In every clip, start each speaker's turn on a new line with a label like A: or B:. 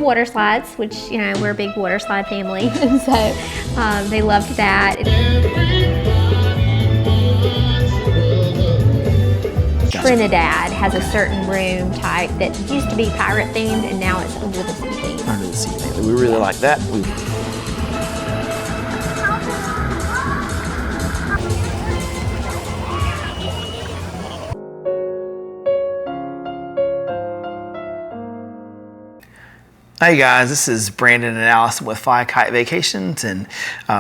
A: Water slides, which, you know, we're a big water slide family, and so they loved that. Trinidad has a certain room type that used to be pirate themed, and now it's under the sea themed.
B: Under the sea themed. We really like that. Hey guys, this is Brandon and Allison with Fly Kite Vacations, and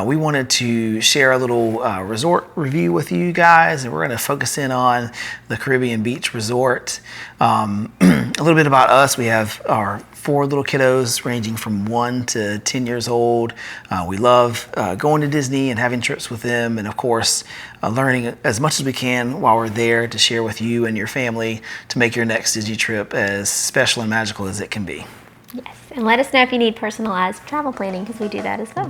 B: we wanted to share a little resort review with you guys, and we're going to focus in on the Caribbean Beach Resort. A little bit about us: we have our 4 little kiddos ranging from 1 to 10 years old. We love going to Disney and having trips with them, and of course learning as much as we can while we're there to share with you and your family to make your next Disney trip as special and magical as it can be.
A: Yes, and let us know if you need personalized travel planning, because we do that as well.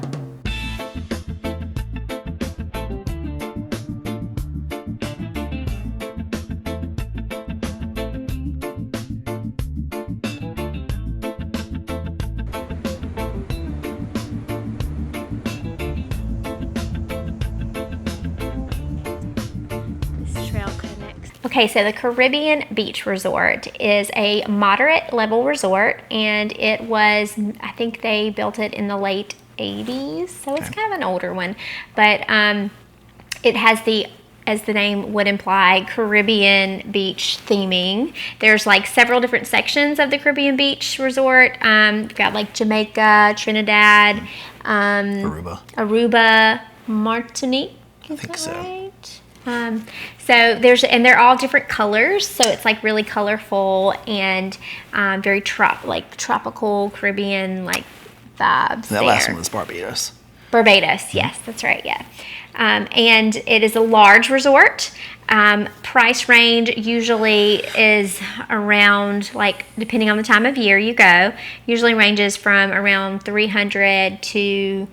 A: Okay, so the Caribbean Beach Resort is a moderate level resort, and it was, I think they built it in the late 80s, so it's kind of an older one, but it has the, as the name would imply, Caribbean beach theming. There's like several different sections of the Caribbean Beach Resort. You've got like Jamaica, Trinidad, Aruba, Martinique.
B: I think so.
A: Right? And they're all different colors, so it's like really colorful and very tropical Caribbean like vibes.
B: That last one was Barbados.
A: Barbados, yes, that's right, yeah. And it is a large resort. Price range usually is around, like, depending on the time of year you go, usually ranges from around $300 to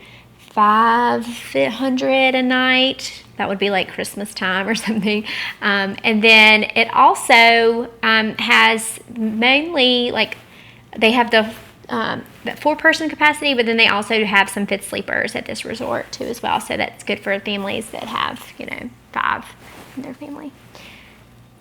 A: $500 a night. That would be like Christmas time or something. And then it also has mainly, like, they have the 4-person capacity, but then they also have some fifth sleepers at this resort too as well. So that's good for families that have, 5 in their family.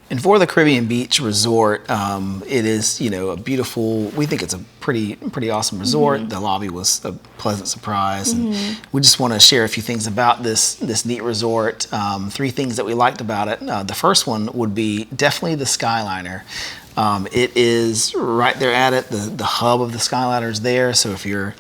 B: And for the Caribbean Beach Resort, it is, a beautiful, we think it's a pretty awesome resort. Mm-hmm. The lobby was a pleasant surprise. Mm-hmm. And we just want to share a few things about this neat resort. 3 things that we liked about it. The first one would be definitely the Skyliner. It is right there at it. The hub of the Skyliner is there. So if you're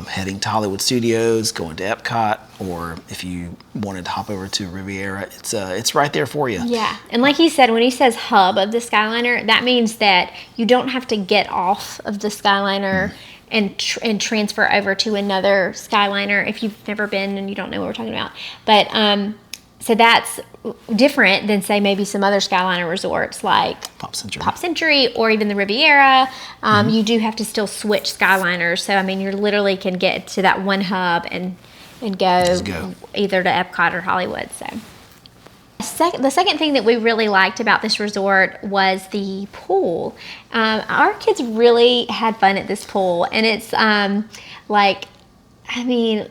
B: heading to Hollywood Studios, going to EPCOT, or if you wanted to hop over to Riviera, it's right there for you.
A: Yeah, and like he said, when he says hub of the Skyliner, that means that you don't have to get off of the Skyliner and transfer over to another Skyliner if you've never been and you don't know what we're talking about. But so that's different than, say, maybe some other Skyliner resorts like Pop Century or even the Riviera. You do have to still switch Skyliners. So, I mean, you literally can get to that one hub and go either to EPCOT or Hollywood. So, the second thing that we really liked about this resort was the pool. Our kids really had fun at this pool. And it's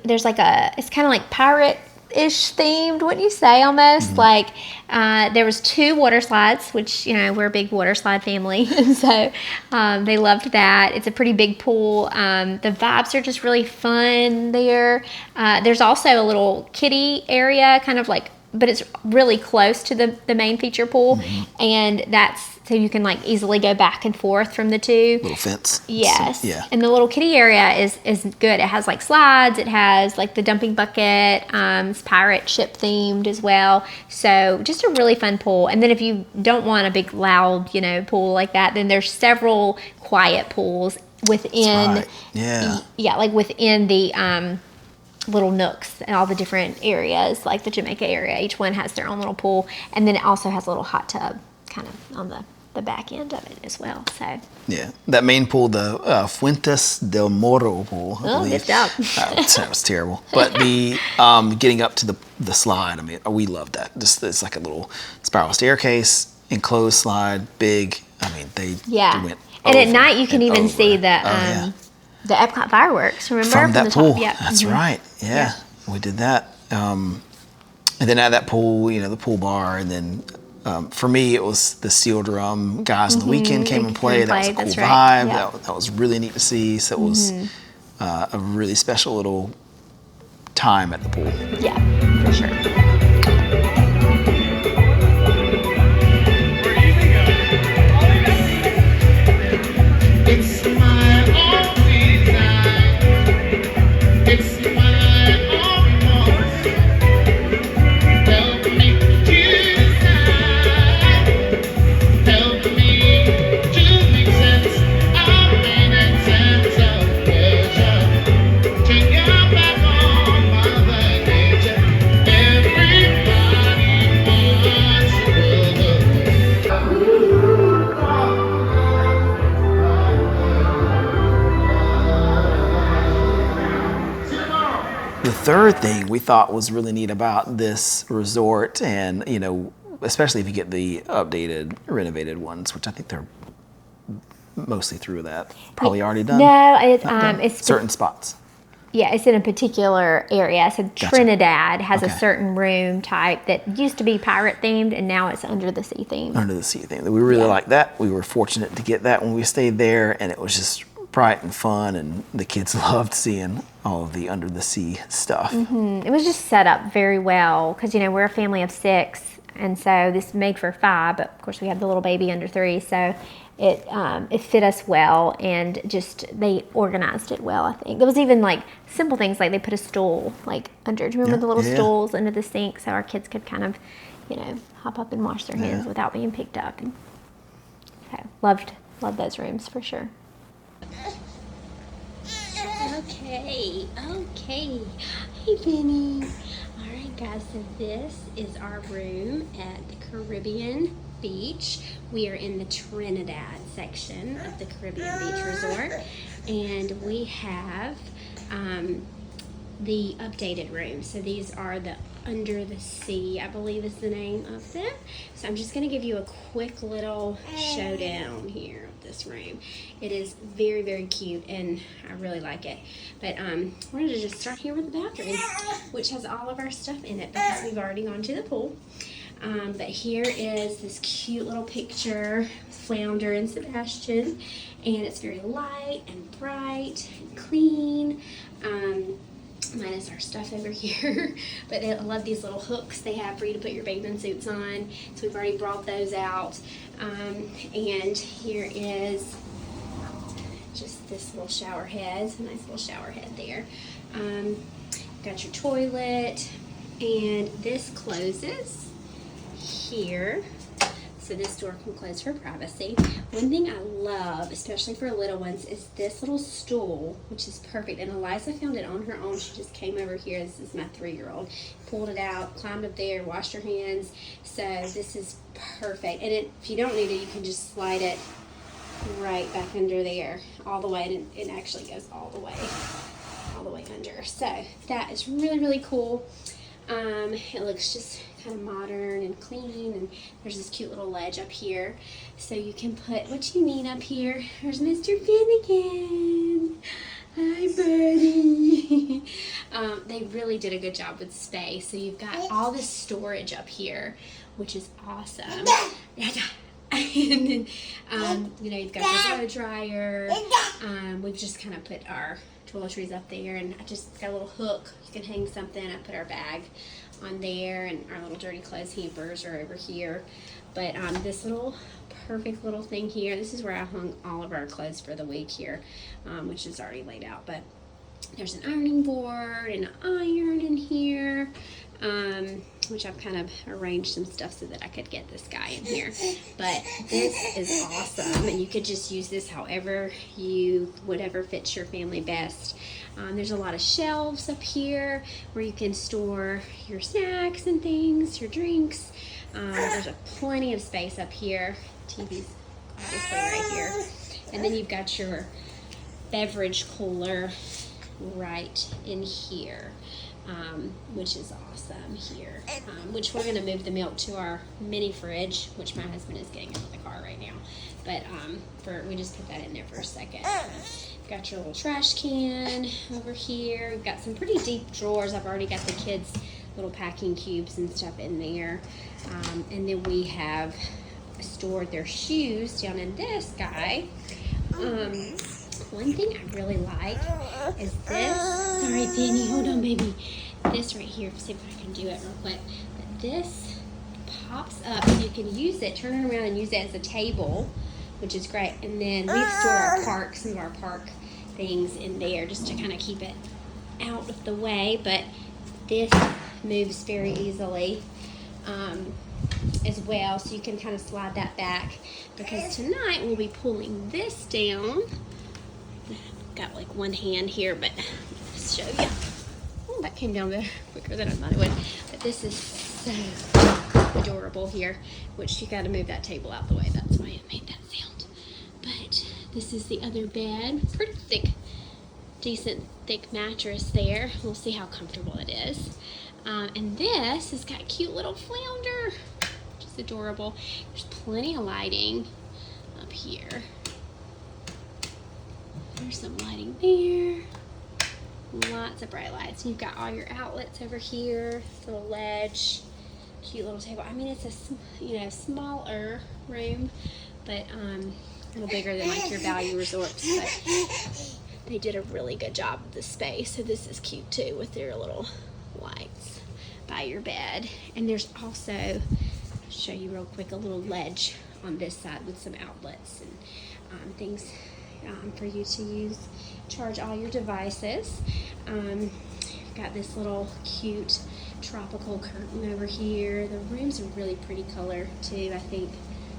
A: there's like it's kind of like pirate-ish themed, wouldn't you say, almost? Mm-hmm. Like there was 2 water slides, which, we're a big water slide family, and so they loved that. It's a pretty big pool. The vibes are just really fun there. There's also a little kiddie area, kind of like, but it's really close to the main feature pool, and that's so you can like easily go back and forth from the 2.
B: Little fence.
A: Yes.
B: So, yeah.
A: And the little kiddie area is good. It has like slides. It has like the dumping bucket. It's pirate ship themed as well. So just a really fun pool. And then if you don't want a big loud, pool like that, then there's several quiet pools within.
B: That's right. Yeah.
A: Yeah, like within the little nooks and all the different areas, like the Jamaica area. Each one has their own little pool, and then it also has a little hot tub kind of on the back end of it as well. So
B: yeah, that main pool, the Fuentes del Morro pool.
A: Good job.
B: That was terrible. But the getting up to the slide, I mean, we love that. Just it's like a little spiral staircase, enclosed slide, big. I mean, they went.
A: And at night you can even see the The Epcot fireworks, remember?
B: From that
A: the
B: pool.
A: top? Yeah.
B: That's right. Yeah. We did that. And then at that pool, the pool bar, and then for me, it was the steel drum guys on the weekend came and played. That was a cool
A: That's
B: vibe.
A: right. Yeah.
B: That was really neat to see. So it was a really special little time at the pool.
A: Yeah, for sure.
C: It's my own design. It's my own remorse. Help me to decide. Help me to make sense of pain and sense of pleasure. Turn your back on Mother Nature. Everybody wants
B: The third thing we thought was really neat about this resort, and especially if you get the updated, renovated ones, which I think they're mostly through that, probably already done.
A: No,
B: it's certain spots.
A: Yeah, it's in a particular area. So Trinidad has a
B: Okay.
A: certain room type that used to be pirate themed, and now it's under the sea themed.
B: Under the sea thing. We really like that. We were fortunate to get that when we stayed there, and it was just bright and fun, and the kids loved seeing all of the under the sea stuff.
A: It was just set up very well because we're a family of 6, and so this made for 5. But of course, we have the little baby under 3, so it fit us well, and just they organized it well. I think there was even like simple things like they put a stool like under. Do you remember the little stools under the sink so our kids could kind of, hop up and wash their hands without being picked up? And so loved those rooms for sure.
D: Okay. Hey, Benny. All right, guys, so this is our room at the Caribbean Beach. We are in the Trinidad section of the Caribbean Beach Resort, and we have the updated rooms. So these are the Under the Sea, I believe is the name of them. So I'm just going to give you a quick little showdown here of this room. It is very, very cute, and I really like it. But we're going to just start here with the bathroom, which has all of our stuff in it because we've already gone to the pool. But here is this cute little picture, Flounder and Sebastian, and it's very light and bright and clean. Minus our stuff over here, but I love these little hooks they have for you to put your bathing suits on. So we've already brought those out. And here is just this little shower head. It's a nice little shower head there. Got your toilet, and this closes here. So this door can close for privacy. One thing I love, especially for little ones, is this little stool, which is perfect. And Eliza found it on her own. She just came over here. This is my 3-year-old. Pulled it out, climbed up there, washed her hands. So this is perfect. And if you don't need it, you can just slide it right back under there, all the way. And it actually goes all the way under. So that is really, really cool. It looks just kind of modern and clean, and there's this cute little ledge up here, so you can put what you need up here. There's Mr. Finnegan. Hi, buddy. They really did a good job with space. So you've got all this storage up here, which is awesome. And then, you've got the blow dryer. We've just kind of put our toiletries up there, and I just got a little hook. You can hang something. I put our bag on there, and our little dirty clothes hampers are over here. But this little perfect little thing here, this is where I hung all of our clothes for the week here, which is already laid out. But there's an ironing board and an iron in here, which I've kind of arranged some stuff so that I could get this guy in here. But this is awesome, and you could just use this whatever fits your family best. There's a lot of shelves up here where you can store your snacks and things, your drinks. There's plenty of space up here. TV's obviously right here. And then you've got your beverage cooler right in here. which is awesome here. Which we're going to move the milk to our mini fridge, which my husband is getting out of the car right now. But we just put that in there for a second. Got your little trash can over here. We've got some pretty deep drawers. I've already got the kids' little packing cubes and stuff in there. And then we have stored their shoes down in this guy. One thing I really like is this. Sorry, Penny, hold on, baby. This right here, see if I can do it real quick. But this pops up, so you can use it, turn it around and use it as a table, which is great. And then we've stored some of our park things in there just to kind of keep it out of the way. But this moves very easily as well, so you can kind of slide that back, because tonight we'll be pulling this down. Got like one hand here, but let's show you. Oh, that came down there quicker than I thought it would. But this is so adorable here, which you got to move that table out the way. That's why it made that sound. But this is the other bed. Pretty thick, decent thick mattress there. We'll see how comfortable it is. And this has got a cute little flounder, which is adorable. There's plenty of lighting up here. There's some lighting there. Lots of bright lights. You've got all your outlets over here. Little ledge, cute little table. I mean, it's a smaller room, but a little bigger than like your value resorts. But they did a really good job of the space. So this is cute too, with their little lights by your bed. And there's also, I'll show you real quick, a little ledge on this side with some outlets and things for you to use, charge all your devices. Got this little cute tropical curtain over here. The room's a really pretty color too, I think,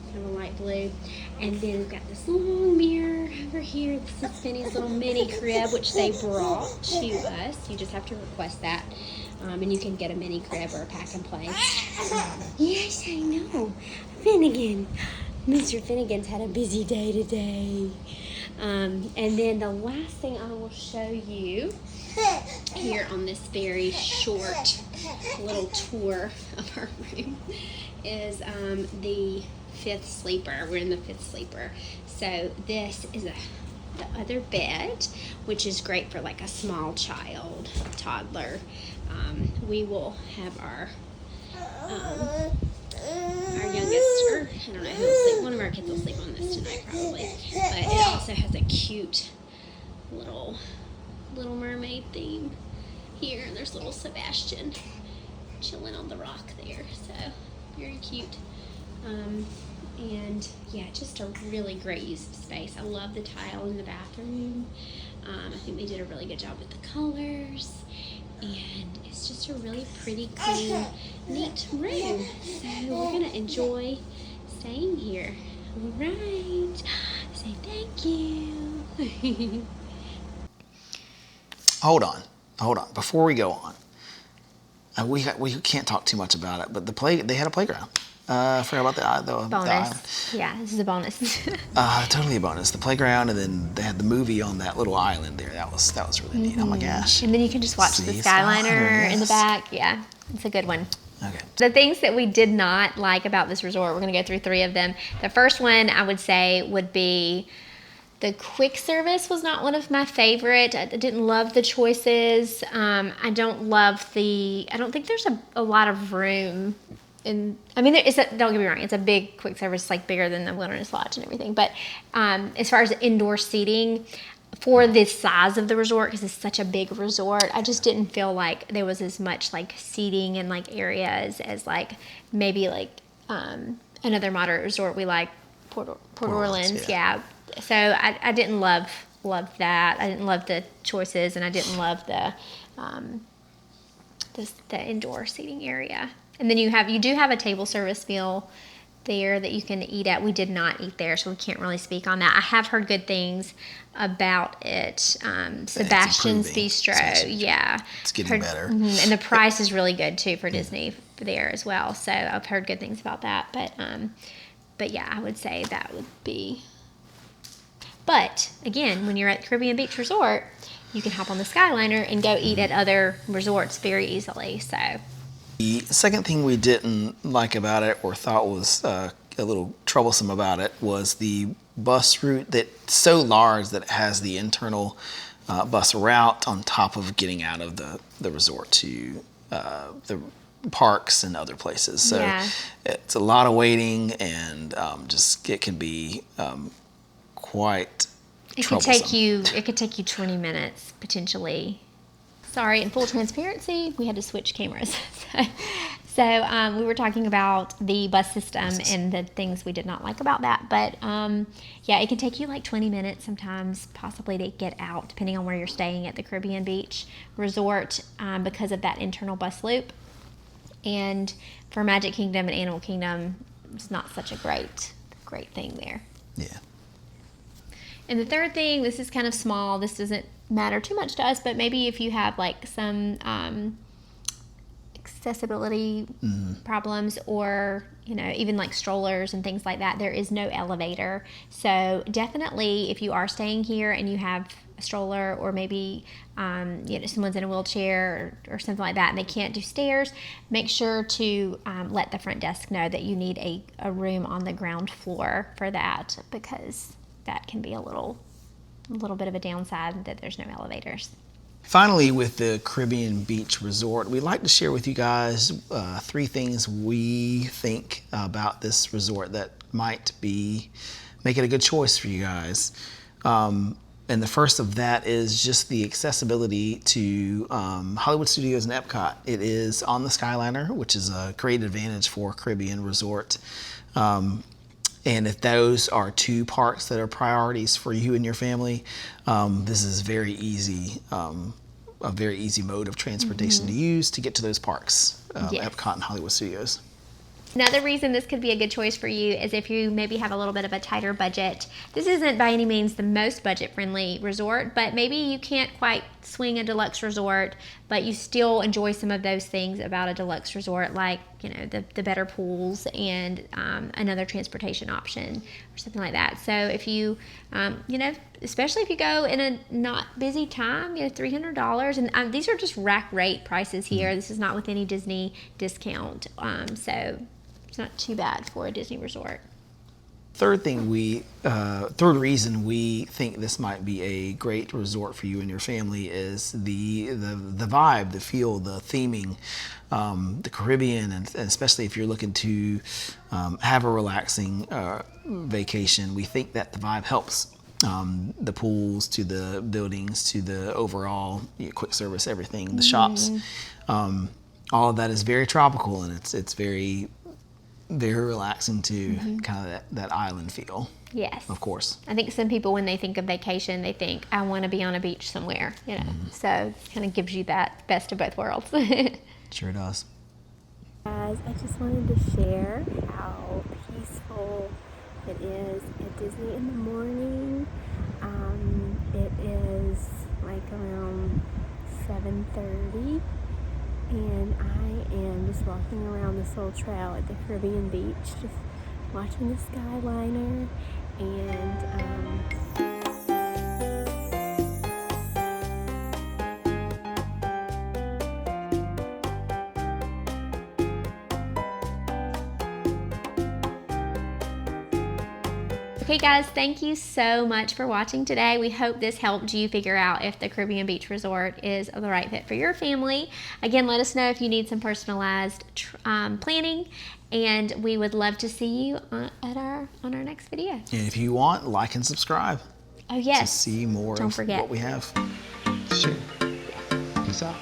D: kind of a light blue. And then we've got this long mirror over here. This is Penny's little mini crib, which they brought to us. You just have to request that. And you can get a mini crib or a pack and play. Yes, I know. Finnegan. Mr. Finnegan's had a busy day today. And then the last thing I will show you here on this very short little tour of our room is the fifth sleeper. We're in the fifth sleeper. So this is the other bed, which is great for like a small child, toddler. We will have our youngest, or I don't know who will sleep. One of our kids will sleep on this tonight probably. But it also has a cute little mermaid theme here. And there's little Sebastian chilling on the rock there. So very cute. And yeah, just a really great use of space. I love the tile in the bathroom. I think they did a really good job with the colors. And it's just a really pretty, clean, neat room. So we're going to enjoy staying here. All right. Say thank you.
B: Hold on. Before we go on, we can't talk too much about it, but they had a playground. I forgot about the
A: bonus.
B: island.
A: Yeah, this is a bonus.
B: Totally a bonus. The playground, and then they had the movie on that little island there. That was really neat. Oh my gosh.
A: And then you can just watch the Skyliner in the back. Yeah, it's a good one.
B: Okay.
A: The things that we did not like about this resort, we're going to go through 3 of them. The first one I would say would be the quick service was not one of my favorite. I didn't love the choices. I don't think there's a lot of room. Don't get me wrong, it's a big quick service, like bigger than the Wilderness Lodge and everything. But as far as indoor seating, for the size of the resort, because it's such a big resort, I just didn't feel like there was as much like seating and like areas as like maybe like another moderate resort we like, Port Orleans. Yeah. So I didn't love that. I didn't love the choices, and I didn't love the indoor seating area. And then you do have a table service meal there that you can eat at. We did not eat there, so we can't really speak on that. I have heard good things about it. Sebastian's Bistro, yeah.
B: It's getting better.
A: Mm-hmm. And the price is really good too for Disney there as well. So I've heard good things about that. But yeah, I would say that would be But again, when you're at the Caribbean Beach Resort, you can hop on the Skyliner and go eat at other resorts very easily. So
B: The second thing we didn't like about it or thought was a little troublesome about it was the bus route that's so large that it has the internal bus route on top of getting out of the resort to the parks and other places. So
A: Yeah.
B: it's a lot of waiting, and just it can be quite troublesome.
A: it could take you 20 minutes potentially. Sorry, in full transparency, we had to switch cameras. So we were talking about the bus system and the things we did not like about that. But yeah, it can take you like 20 minutes sometimes, possibly, to get out, depending on where you're staying at the Caribbean Beach Resort, because of that internal bus loop. And for Magic Kingdom and Animal Kingdom, it's not such a great thing there.
B: Yeah.
A: And the third thing, this is kind of small. This doesn't matter too much to us, but maybe if you have like some accessibility problems, or even like strollers and things like that, there is no elevator. So definitely, if you are staying here and you have a stroller, or maybe someone's in a wheelchair or something like that, and they can't do stairs, make sure to let the front desk know that you need a room on the ground floor for that, because that can be a little bit of a downside, that there's no elevators.
B: Finally, with the Caribbean Beach Resort, we'd like to share with you guys 3 things we think about this resort that might make it a good choice for you guys. And the first of that is just the accessibility to Hollywood Studios and EPCOT. It is on the Skyliner, which is a great advantage for a Caribbean resort. And if those are 2 parks that are priorities for you and your family, this is a very easy mode of transportation to use to get to those parks,
A: Yes.
B: EPCOT and Hollywood Studios.
A: Another reason this could be a good choice for you is if you maybe have a little bit of a tighter budget. This isn't by any means the most budget-friendly resort, but maybe you can't quite swing a deluxe resort, but you still enjoy some of those things about a deluxe resort, like the better pools and another transportation option or something like that. So if you, especially if you go in a not busy time, $300, and these are just rack rate prices here. This is not with any Disney discount, so it's not too bad for a Disney resort.
B: Third reason we think this might be a great resort for you and your family is the vibe, the feel, the theming, the Caribbean, and especially if you're looking to have a relaxing vacation. We think that the vibe helps. The pools to the buildings to the overall quick service, everything, the shops, all of that is very tropical, and it's very relaxing to kind of that island feel.
A: Yes.
B: Of course.
A: I think some people, when they think of vacation, they think, I want to be on a beach somewhere, So it kind of gives you that best of both worlds.
B: Sure does.
D: Guys, I just wanted to share how peaceful it is at Disney in the morning. It is like around 7:30. And I am just walking around this little trail at the Caribbean Beach, just watching the Skyliner, and
A: Okay guys, thank you so much for watching today. We hope this helped you figure out if the Caribbean Beach Resort is the right fit for your family. Again, let us know if you need some personalized planning, and we would love to see you on our next video.
B: And if you want, like and subscribe
A: Oh yes.
B: to see more
A: Don't
B: of
A: forget.
B: what we have.
C: Sure. Peace out.